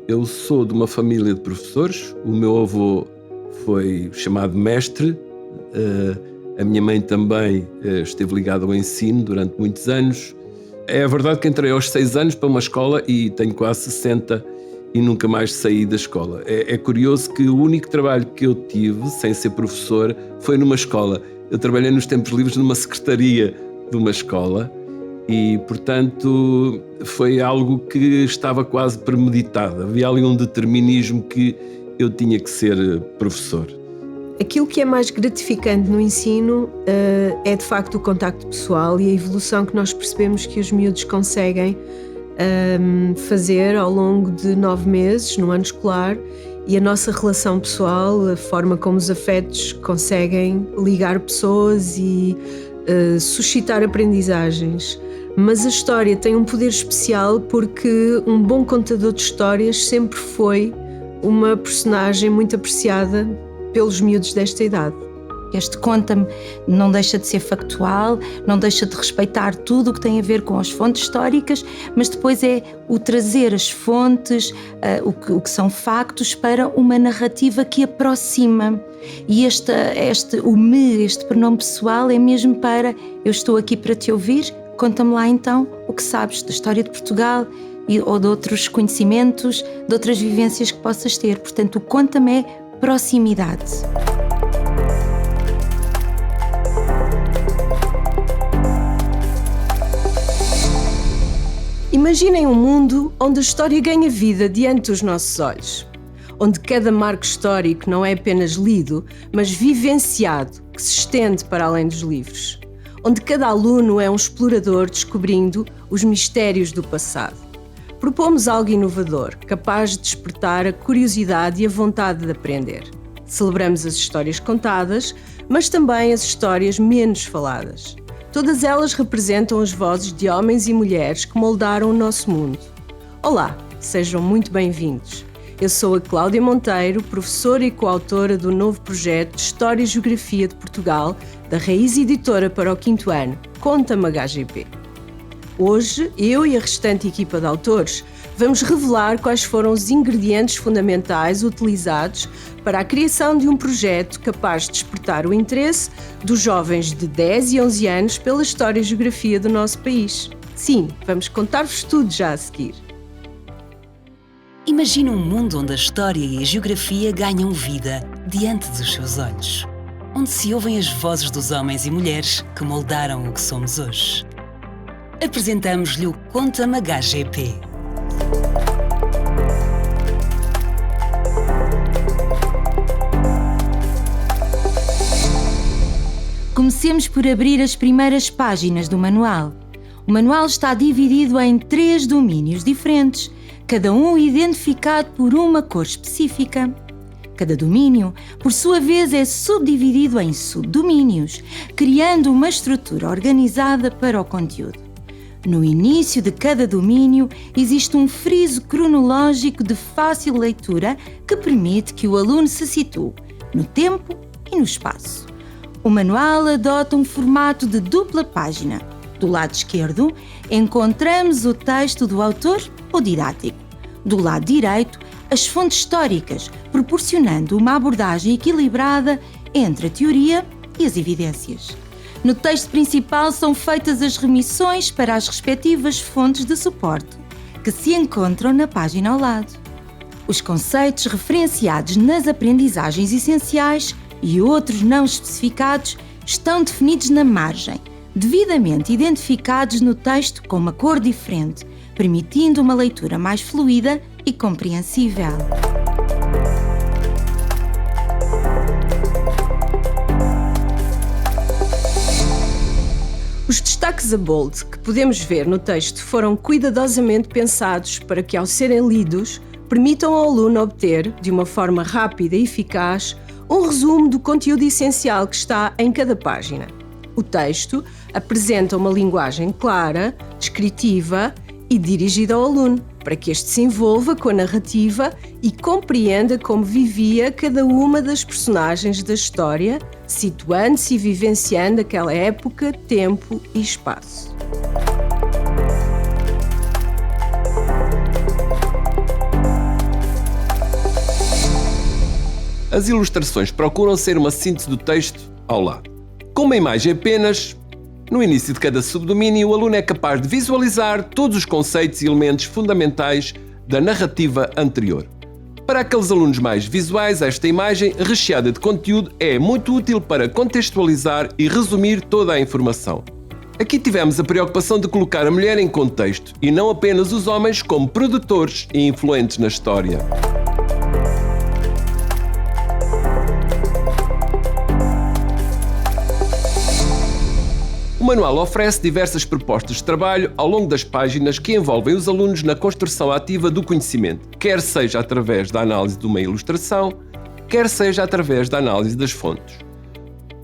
Eu sou de uma família de professores. O meu avô foi chamado mestre. A minha mãe também esteve ligada ao ensino durante muitos anos. É verdade que entrei aos 6 anos para uma escola e tenho quase 60 e nunca mais saí da escola. É curioso que o único trabalho que eu tive, sem ser professor, foi numa escola. Eu trabalhei nos tempos livres numa secretaria de uma escola e, portanto, foi algo que estava quase premeditado. Havia ali um determinismo que eu tinha que ser professor. Aquilo que é mais gratificante no ensino é de facto o contacto pessoal e a evolução que nós percebemos que os miúdos conseguem fazer ao longo de 9 meses no ano escolar, e a nossa relação pessoal, a forma como os afetos conseguem ligar pessoas e suscitar aprendizagens. Mas a história tem um poder especial porque um bom contador de histórias sempre foi uma personagem muito apreciada pelos miúdos desta idade. Este conta-me não deixa de ser factual, não deixa de respeitar tudo o que tem a ver com as fontes históricas, mas depois é o trazer as fontes, o que são factos, para uma narrativa que aproxima. E este pronome pessoal é mesmo para: eu estou aqui para te ouvir, conta-me lá então o que sabes da história de Portugal ou de outros conhecimentos, de outras vivências que possas ter. Portanto, o conta-me é proximidade. Imaginem um mundo onde a história ganha vida diante dos nossos olhos, onde cada marco histórico não é apenas lido, mas vivenciado, que se estende para além dos livros, onde cada aluno é um explorador descobrindo os mistérios do passado. Propomos algo inovador, capaz de despertar a curiosidade e a vontade de aprender. Celebramos as histórias contadas, mas também as histórias menos faladas. Todas elas representam as vozes de homens e mulheres que moldaram o nosso mundo. Olá, sejam muito bem-vindos. Eu sou a Cláudia Monteiro, professora e coautora do novo projeto de História e Geografia de Portugal, da Raiz Editora para o 5º ano, Conta-me HGP. Hoje, eu e a restante equipa de autores vamos revelar quais foram os ingredientes fundamentais utilizados para a criação de um projeto capaz de despertar o interesse dos jovens de 10 e 11 anos pela história e geografia do nosso país. Sim, vamos contar-vos tudo já a seguir. Imagina um mundo onde a história e a geografia ganham vida diante dos seus olhos, onde se ouvem as vozes dos homens e mulheres que moldaram o que somos hoje. Apresentamos-lhe o Conta-me HGP. Comecemos por abrir as primeiras páginas do manual. O manual está dividido em 3 domínios diferentes, cada um identificado por uma cor específica. Cada domínio, por sua vez, é subdividido em subdomínios, criando uma estrutura organizada para o conteúdo. No início de cada domínio existe um friso cronológico de fácil leitura que permite que o aluno se situe no tempo e no espaço. O manual adota um formato de dupla página. Do lado esquerdo, encontramos o texto do autor ou didático. Do lado direito, as fontes históricas, proporcionando uma abordagem equilibrada entre a teoria e as evidências. No texto principal são feitas as remissões para as respectivas fontes de suporte, que se encontram na página ao lado. Os conceitos referenciados nas aprendizagens essenciais e outros não especificados estão definidos na margem, devidamente identificados no texto com uma cor diferente, permitindo uma leitura mais fluida e compreensível. Os destaques a bold que podemos ver no texto foram cuidadosamente pensados para que, ao serem lidos, permitam ao aluno obter, de uma forma rápida e eficaz, um resumo do conteúdo essencial que está em cada página. O texto apresenta uma linguagem clara, descritiva e dirigida ao aluno, para que este se envolva com a narrativa e compreenda como vivia cada uma das personagens da história, situando-se e vivenciando aquela época, tempo e espaço. As ilustrações procuram ser uma síntese do texto ao lado. Com uma imagem apenas, no início de cada subdomínio, o aluno é capaz de visualizar todos os conceitos e elementos fundamentais da narrativa anterior. Para aqueles alunos mais visuais, esta imagem, recheada de conteúdo, é muito útil para contextualizar e resumir toda a informação. Aqui tivemos a preocupação de colocar a mulher em contexto e não apenas os homens como produtores e influentes na história. O manual oferece diversas propostas de trabalho ao longo das páginas que envolvem os alunos na construção ativa do conhecimento, quer seja através da análise de uma ilustração, quer seja através da análise das fontes.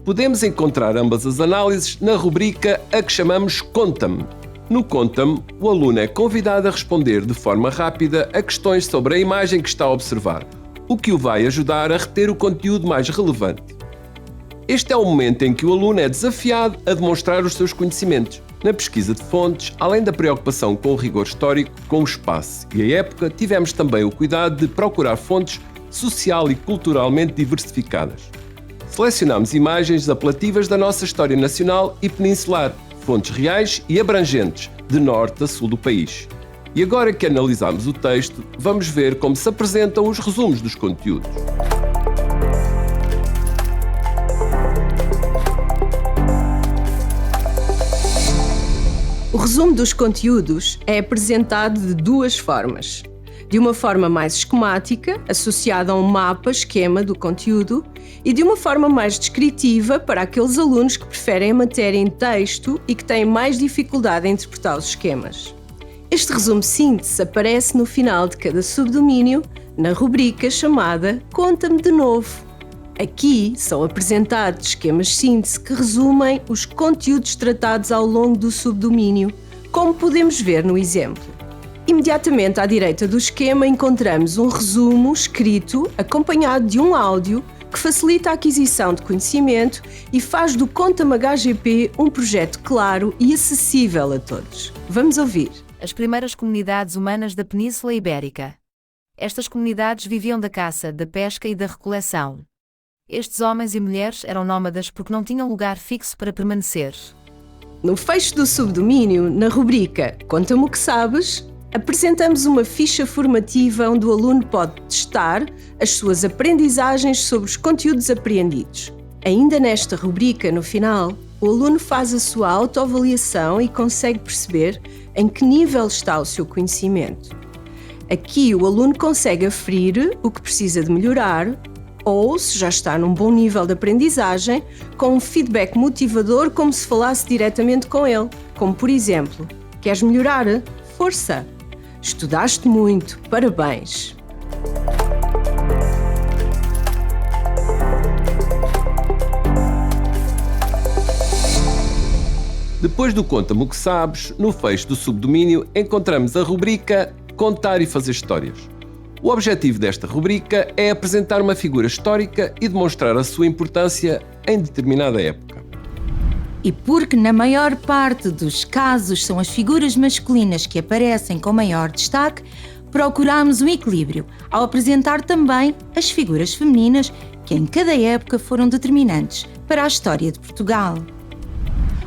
Podemos encontrar ambas as análises na rubrica a que chamamos Conta-me. No Conta-me, o aluno é convidado a responder de forma rápida a questões sobre a imagem que está a observar, o que o vai ajudar a reter o conteúdo mais relevante. Este é o momento em que o aluno é desafiado a demonstrar os seus conhecimentos. Na pesquisa de fontes, além da preocupação com o rigor histórico, com o espaço e a época, tivemos também o cuidado de procurar fontes social e culturalmente diversificadas. Selecionamos imagens apelativas da nossa história nacional e peninsular, fontes reais e abrangentes, de norte a sul do país. E agora que analisamos o texto, vamos ver como se apresentam os resumos dos conteúdos. O resumo dos conteúdos é apresentado de duas formas. De uma forma mais esquemática, associada a um mapa-esquema do conteúdo, e de uma forma mais descritiva para aqueles alunos que preferem a matéria em texto e que têm mais dificuldade em interpretar os esquemas. Este resumo síntese aparece no final de cada subdomínio, na rubrica chamada Conta-me de novo. Aqui são apresentados esquemas síntese que resumem os conteúdos tratados ao longo do subdomínio, como podemos ver no exemplo. Imediatamente à direita do esquema encontramos um resumo escrito acompanhado de um áudio que facilita a aquisição de conhecimento e faz do Conta-me HGP um projeto claro e acessível a todos. Vamos ouvir. As primeiras comunidades humanas da Península Ibérica. Estas comunidades viviam da caça, da pesca e da recoleção. Estes homens e mulheres eram nómadas porque não tinham lugar fixo para permanecer. No fecho do subdomínio, na rubrica Conta-me o que sabes, apresentamos uma ficha formativa onde o aluno pode testar as suas aprendizagens sobre os conteúdos apreendidos. Ainda nesta rubrica, no final, o aluno faz a sua autoavaliação e consegue perceber em que nível está o seu conhecimento. Aqui o aluno consegue aferir o que precisa de melhorar ou, se já está num bom nível de aprendizagem, com um feedback motivador como se falasse diretamente com ele, como por exemplo: queres melhorar? Força! Estudaste muito, parabéns! Depois do Conta-me o que sabes, no fecho do subdomínio encontramos a rubrica Contar e fazer histórias. O objetivo desta rubrica é apresentar uma figura histórica e demonstrar a sua importância em determinada época. E porque na maior parte dos casos são as figuras masculinas que aparecem com maior destaque, procuramos um equilíbrio ao apresentar também as figuras femininas que em cada época foram determinantes para a história de Portugal.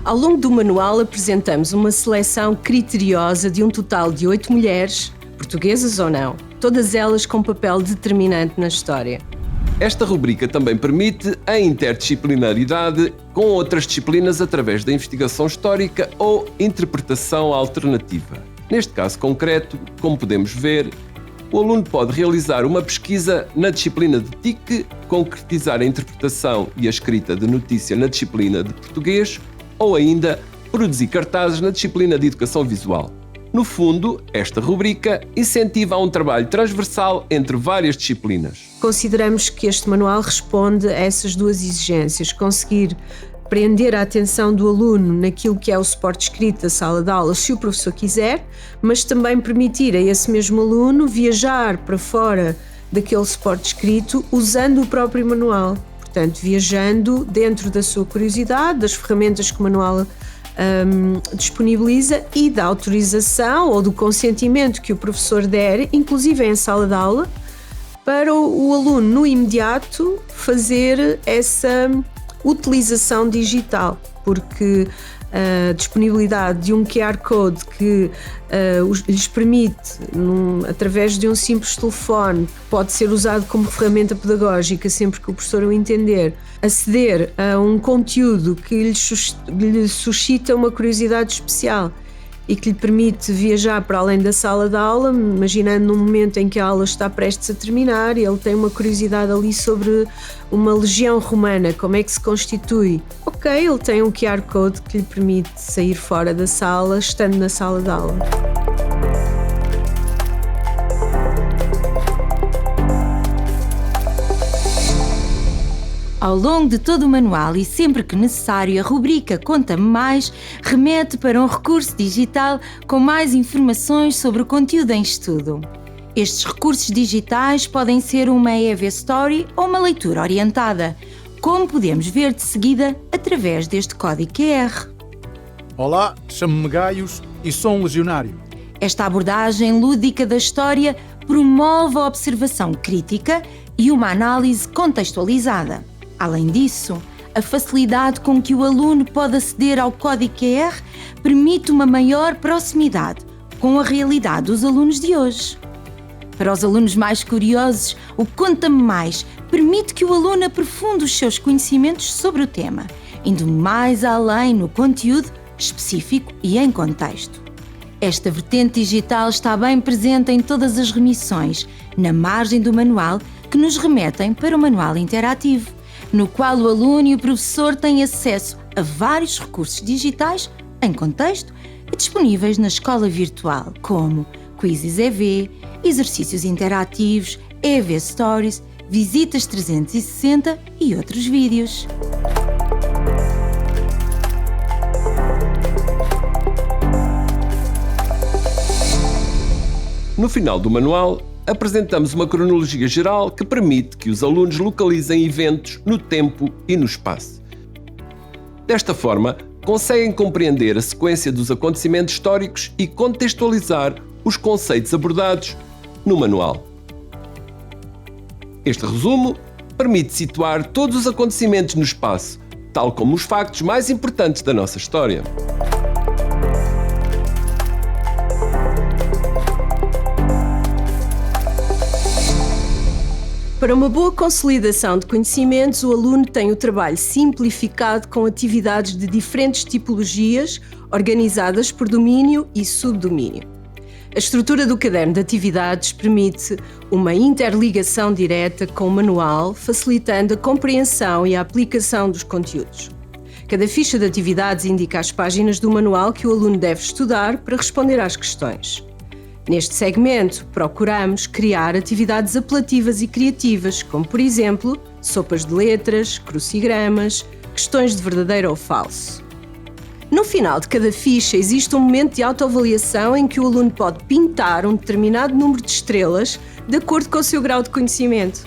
Ao longo do manual apresentamos uma seleção criteriosa de um total de 8 mulheres, portuguesas ou não, todas elas com papel determinante na história. Esta rubrica também permite a interdisciplinaridade com outras disciplinas através da investigação histórica ou interpretação alternativa. Neste caso concreto, como podemos ver, o aluno pode realizar uma pesquisa na disciplina de TIC, concretizar a interpretação e a escrita de notícia na disciplina de português ou ainda produzir cartazes na disciplina de educação visual. No fundo, esta rubrica incentiva um trabalho transversal entre várias disciplinas. Consideramos que este manual responde a essas duas exigências: conseguir prender a atenção do aluno naquilo que é o suporte escrito da sala de aula, se o professor quiser, mas também permitir a esse mesmo aluno viajar para fora daquele suporte escrito usando o próprio manual. Portanto, viajando dentro da sua curiosidade, das ferramentas que o manual disponibiliza e da autorização ou do consentimento que o professor der, inclusive em sala de aula, para o aluno, no imediato, fazer essa utilização digital, porque a disponibilidade de um QR Code que lhes permite, através de um simples telefone, que pode ser usado como ferramenta pedagógica sempre que o professor o entender, aceder a um conteúdo que lhe suscita uma curiosidade especial e que lhe permite viajar para além da sala de aula, imaginando num momento em que a aula está prestes a terminar e ele tem uma curiosidade ali sobre uma legião romana, como é que se constitui. Ok, ele tem um QR Code que lhe permite sair fora da sala, estando na sala de aula. Ao longo de todo o manual e sempre que necessário, a rubrica Conta-me Mais remete para um recurso digital com mais informações sobre o conteúdo em estudo. Estes recursos digitais podem ser uma EV-Story ou uma leitura orientada, como podemos ver de seguida através deste código QR. Olá, chamo-me Gaius e sou um legionário. Esta abordagem lúdica da história promove a observação crítica e uma análise contextualizada. Além disso, a facilidade com que o aluno pode aceder ao código QR permite uma maior proximidade com a realidade dos alunos de hoje. Para os alunos mais curiosos, o Conta-me Mais permite que o aluno aprofunde os seus conhecimentos sobre o tema, indo mais além no conteúdo específico e em contexto. Esta vertente digital está bem presente em todas as remissões, na margem do manual, que nos remetem para o manual interativo, no qual o aluno e o professor têm acesso a vários recursos digitais em contexto e disponíveis na escola virtual, como quizzes EV, exercícios interativos, EV Stories, visitas 360 e outros vídeos. No final do manual, apresentamos uma cronologia geral que permite que os alunos localizem eventos no tempo e no espaço. Desta forma, conseguem compreender a sequência dos acontecimentos históricos e contextualizar os conceitos abordados no manual. Este resumo permite situar todos os acontecimentos no espaço, tal como os factos mais importantes da nossa história. Para uma boa consolidação de conhecimentos, o aluno tem o trabalho simplificado com atividades de diferentes tipologias, organizadas por domínio e subdomínio. A estrutura do caderno de atividades permite uma interligação direta com o manual, facilitando a compreensão e a aplicação dos conteúdos. Cada ficha de atividades indica as páginas do manual que o aluno deve estudar para responder às questões. Neste segmento, procuramos criar atividades apelativas e criativas, como, por exemplo, sopas de letras, crucigramas, questões de verdadeiro ou falso. No final de cada ficha existe um momento de autoavaliação em que o aluno pode pintar um determinado número de estrelas de acordo com o seu grau de conhecimento.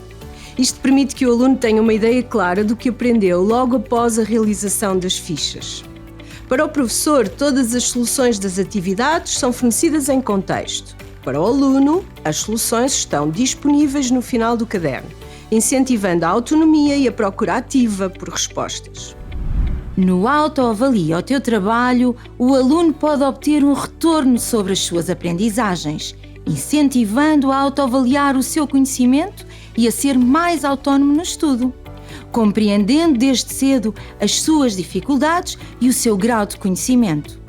Isto permite que o aluno tenha uma ideia clara do que aprendeu logo após a realização das fichas. Para o professor, todas as soluções das atividades são fornecidas em contexto. Para o aluno, as soluções estão disponíveis no final do caderno, incentivando a autonomia e a procura ativa por respostas. No autoavalia o teu trabalho, o aluno pode obter um retorno sobre as suas aprendizagens, incentivando a autoavaliar o seu conhecimento e a ser mais autónomo no estudo, compreendendo desde cedo as suas dificuldades e o seu grau de conhecimento.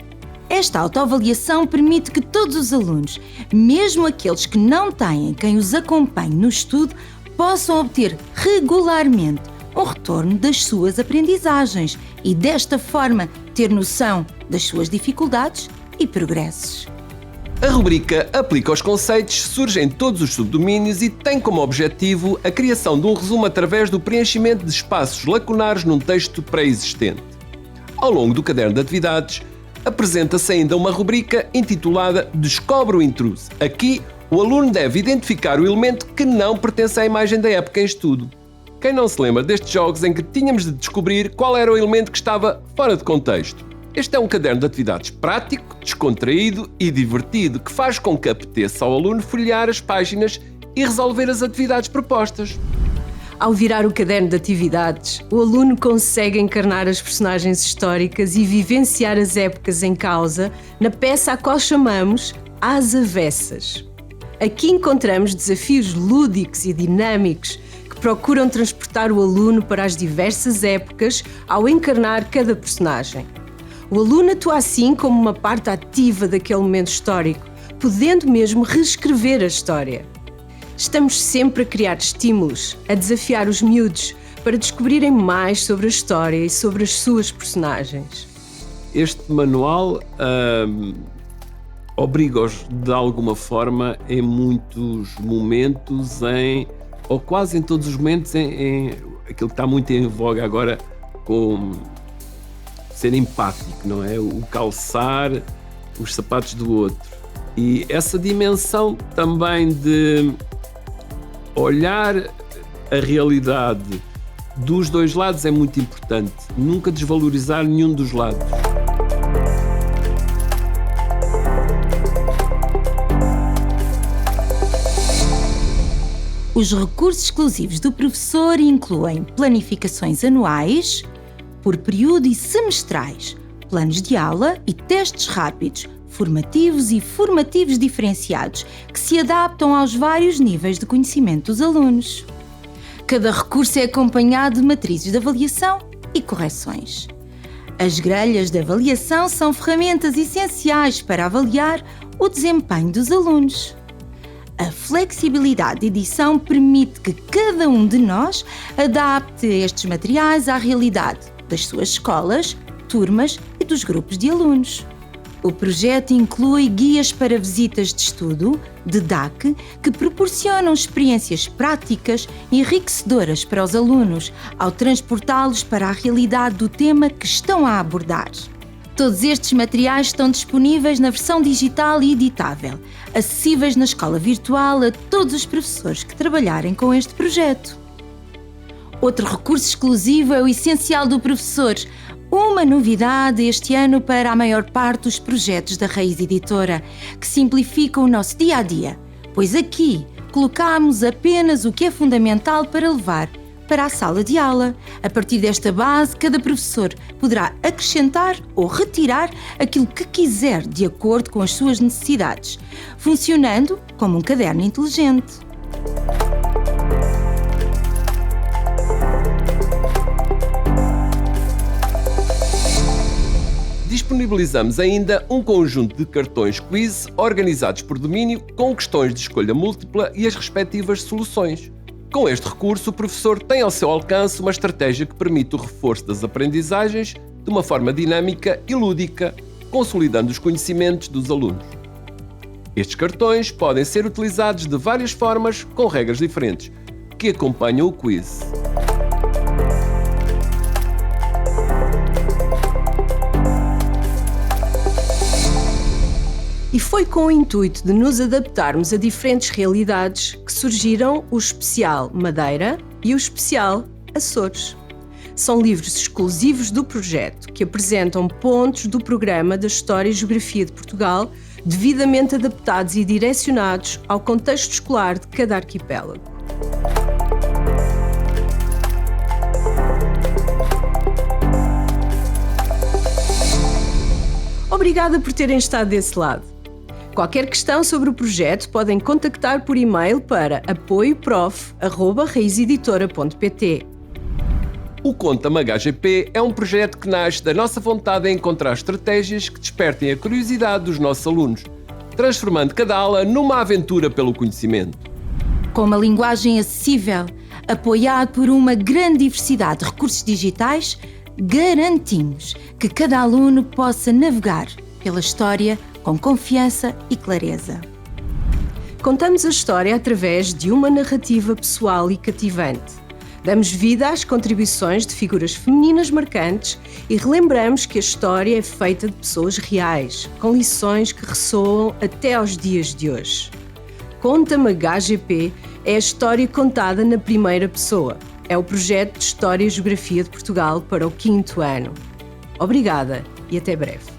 Esta autoavaliação permite que todos os alunos, mesmo aqueles que não têm quem os acompanhe no estudo, possam obter regularmente um retorno das suas aprendizagens e, desta forma, ter noção das suas dificuldades e progressos. A rubrica Aplica os conceitos surge em todos os subdomínios e tem como objetivo a criação de um resumo através do preenchimento de espaços lacunares num texto pré-existente. Ao longo do caderno de atividades, apresenta-se ainda uma rubrica intitulada Descobre o intruso. Aqui, o aluno deve identificar o elemento que não pertence à imagem da época em estudo. Quem não se lembra destes jogos em que tínhamos de descobrir qual era o elemento que estava fora de contexto? Este é um caderno de atividades prático, descontraído e divertido que faz com que apeteça ao aluno folhear as páginas e resolver as atividades propostas. Ao virar o caderno de atividades, o aluno consegue encarnar as personagens históricas e vivenciar as épocas em causa na peça a qual chamamos Às Avessas. Aqui encontramos desafios lúdicos e dinâmicos que procuram transportar o aluno para as diversas épocas ao encarnar cada personagem. O aluno atua assim como uma parte ativa daquele momento histórico, podendo mesmo reescrever a história. Estamos sempre a criar estímulos, a desafiar os miúdos para descobrirem mais sobre a história e sobre as suas personagens. Este manual obriga-os, de alguma forma, em muitos momentos, ou quase em todos os momentos, em aquilo que está muito em voga agora, com ser empático, não é? O calçar os sapatos do outro. E essa dimensão também de olhar a realidade dos dois lados é muito importante. Nunca desvalorizar nenhum dos lados. Os recursos exclusivos do professor incluem planificações anuais, por período e semestrais, planos de aula e testes rápidos, formativos e formativos diferenciados, que se adaptam aos vários níveis de conhecimento dos alunos. Cada recurso é acompanhado de matrizes de avaliação e correções. As grelhas de avaliação são ferramentas essenciais para avaliar o desempenho dos alunos. A flexibilidade de edição permite que cada um de nós adapte estes materiais à realidade das suas escolas, turmas e dos grupos de alunos. O projeto inclui guias para visitas de estudo, de DAC, que proporcionam experiências práticas e enriquecedoras para os alunos, ao transportá-los para a realidade do tema que estão a abordar. Todos estes materiais estão disponíveis na versão digital e editável, acessíveis na escola virtual a todos os professores que trabalharem com este projeto. Outro recurso exclusivo é o Essencial do Professor, uma novidade este ano para a maior parte dos projetos da Raiz Editora, que simplificam o nosso dia-a-dia, pois aqui colocamos apenas o que é fundamental para levar para a sala de aula. A partir desta base, cada professor poderá acrescentar ou retirar aquilo que quiser de acordo com as suas necessidades, funcionando como um caderno inteligente. Disponibilizamos ainda um conjunto de cartões quiz organizados por domínio com questões de escolha múltipla e as respectivas soluções. Com este recurso, o professor tem ao seu alcance uma estratégia que permite o reforço das aprendizagens de uma forma dinâmica e lúdica, consolidando os conhecimentos dos alunos. Estes cartões podem ser utilizados de várias formas, com regras diferentes, que acompanham o quiz. E foi com o intuito de nos adaptarmos a diferentes realidades que surgiram o especial Madeira e o especial Açores. São livros exclusivos do projeto que apresentam pontos do programa da História e Geografia de Portugal, devidamente adaptados e direcionados ao contexto escolar de cada arquipélago. Obrigada por terem estado desse lado. Qualquer questão sobre o projeto podem contactar por e-mail para apoioprof@raizeditora.pt. O Conta-me HGP é um projeto que nasce da nossa vontade em encontrar estratégias que despertem a curiosidade dos nossos alunos, transformando cada aula numa aventura pelo conhecimento. Com uma linguagem acessível, apoiado por uma grande diversidade de recursos digitais, garantimos que cada aluno possa navegar pela história com confiança e clareza. Contamos a história através de uma narrativa pessoal e cativante. Damos vida às contribuições de figuras femininas marcantes e relembramos que a história é feita de pessoas reais, com lições que ressoam até aos dias de hoje. Conta-me HGP é a história contada na primeira pessoa. É o projeto de História e Geografia de Portugal para o 5º ano. Obrigada e até breve.